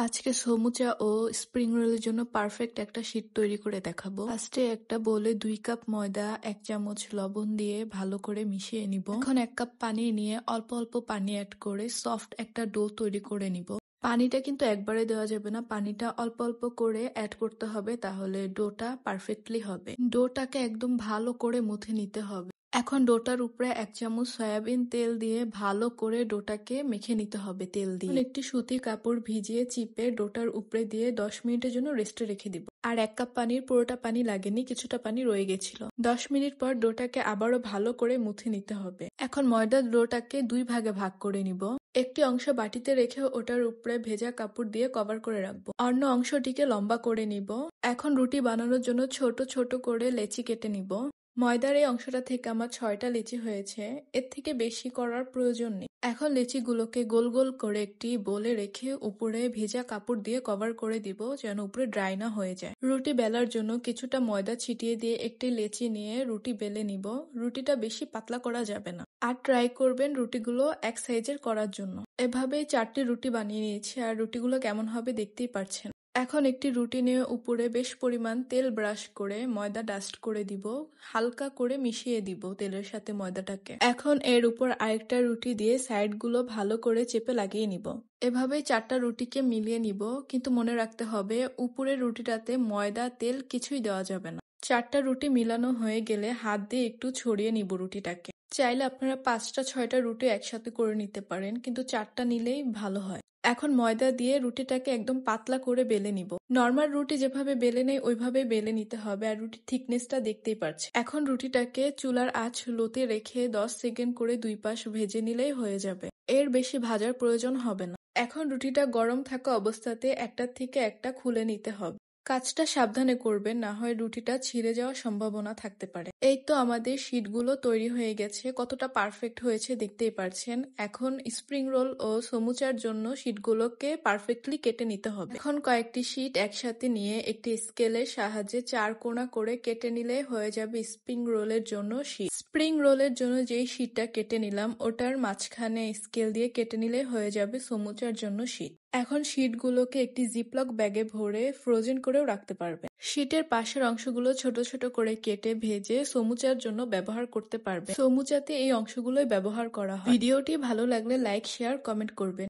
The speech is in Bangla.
আজকে সমুচা ও স্প্রিং রোলের জন্য পারফেক্ট একটা শীট তৈরি করে দেখাবো। ফার্স্টে একটা বোলে 2 কাপ ময়দা, 1 চামচ লবণ দিয়ে ভালো করে মিশিয়ে নিব। এখন 1 কাপ পানি নিয়ে অল্প অল্প পানি অ্যাড করে সফট একটা ডো তৈরি করে নিব। পানিটা কিন্তু একবারে দেওয়া যাবে না, পানিটা অল্প অল্প করে অ্যাড করতে হবে, তাহলে ডোটা পারফেক্টলি হবে। ডোটাকে একদম ভালো করে মুথে নিতে হবে। এখন ডোটার উপরে 1 চামচ সয়াবিন তেল দিয়ে ভালো করে ডোটাকে মেখে নিতে হবে তেল দিয়ে। একটি সুতির কাপড় ভিজিয়ে চিপে ডোটার উপরে দিয়ে 10 মিনিটের জন্য রেস্টে রেখে দিব। আর 1 কাপ পানির পুরোটা পানি লাগেনি, কিছুটা পানি রয়ে গেছিল। 10 মিনিট পর ডোটাকে আবারও ভালো করে মুথে নিতে হবে। এখন ময়দার ডোটাকে 2 ভাগে ভাগ করে নিব। একটি অংশ বাটিতে রেখে ওটার উপরে ভেজা কাপড় দিয়ে কভার করে রাখবো। অন্য অংশটিকে লম্বা করে নিব। এখন রুটি বানানোর জন্য ছোট ছোট করে লেচি কেটে নিব। ময়দার এই অংশটা থেকে আমার 6টা লেচি হয়েছে, এর থেকে বেশি করার প্রয়োজন নেই। এখন লেচিগুলোকে গোল গোল করে একটি বোলে রেখে উপরে ভেজা কাপড় দিয়ে কভার করে দিব, যেন উপরে ড্রাই না হয়ে যায়। রুটি বেলার জন্য কিছুটা ময়দা ছিটিয়ে দিয়ে একটি লেচি নিয়ে রুটি বেলে নিব। রুটিটা বেশি পাতলা করা যাবে না। আর ট্রাই করবেন রুটিগুলো এক সাইজের করার জন্য। এভাবেই 4টি রুটি বানিয়ে নিয়েছি, আর রুটিগুলো কেমন হবে দেখতেই পারছেন। এখন একটি রুটি নিয়ে উপরে বেশ পরিমাণ তেল ব্রাশ করে ময়দা ডাস্ট করে দিব, হালকা করে মিশিয়ে দিব তেলের সাথে ময়দাটাকে। এখন এর উপর আরেকটা রুটি দিয়ে সাইডগুলো ভালো করে চেপে লাগিয়ে নিব। এভাবে 4টা রুটিকে মিলিয়ে নিব, কিন্তু মনে রাখতে হবে উপরের রুটিটাতে ময়দা তেল কিছুই দেওয়া যাবে না। 4টা রুটি মিলানো হয়ে গেলে হাত দিয়ে একটু ছড়িয়ে নিব রুটিটাকে। চাইলে আপনারা 5টা 6টা রুটি একসাথে করে নিতে পারেন, কিন্তু 4টা নিলেই ভালো হয়। এখন ময়দা দিয়ে রুটিটাকে একদম পাতলা করে বেলে নিব। নর্মাল রুটি যেভাবে বেলে নেই ওইভাবে বেলে নিতে হবে, আর রুটির থিকনেসটা দেখতেই পাচ্ছি। এখন রুটিটাকে চুলার আঁচ লোতে রেখে 10 সেকেন্ড করে 2 পাশ ভেজে নিলেই হয়ে যাবে। এর বেশি ভাজার প্রয়োজন হবে না। এখন রুটিটা গরম থাকা অবস্থাতে একটার থেকে একটা খুলে নিতে হবে। কাজটা সাবধানে করবেন, না হয় রুটিটা ছিঁড়ে যাওয়ার সম্ভাবনা থাকতে পারে। এই তো আমাদের শীটগুলো তৈরি হয়ে গেছে, কতটা পারফেক্ট হয়েছে দেখতেই পারছেন। এখন স্প্রিং রোল ও সমুচার জন্য শীটগুলোকে পারফেক্টলি কেটে নিতে হবে। এখন কয়েকটি শীট একসাথে নিয়ে একটি স্কেলের সাহায্যে 4 কোণা করে কেটে নিলে হয়ে যাবে স্প্রিং রোলের জন্য শীট। স্প্রিং রোলের জন্য যেই শীটটা কেটে নিলাম ওটার মাঝখানে স্কেল দিয়ে কেটে নিলে হয়ে যাবে সমুচার জন্য শীট। এখন শীটগুলোকে একটি জিপলক ব্যাগে ভরে ফ্রোজেন করেও রাখতে পারবে। শীটের পাশের অংশগুলো ছোট ছোট করে কেটে ভেজে সমুচার জন্য ব্যবহার করতে পারবে। সমুচাতে এই অংশগুলোই ব্যবহার করা হয়। ভিডিওটি ভালো লাগলে লাইক, শেয়ার, কমেন্ট করবেন।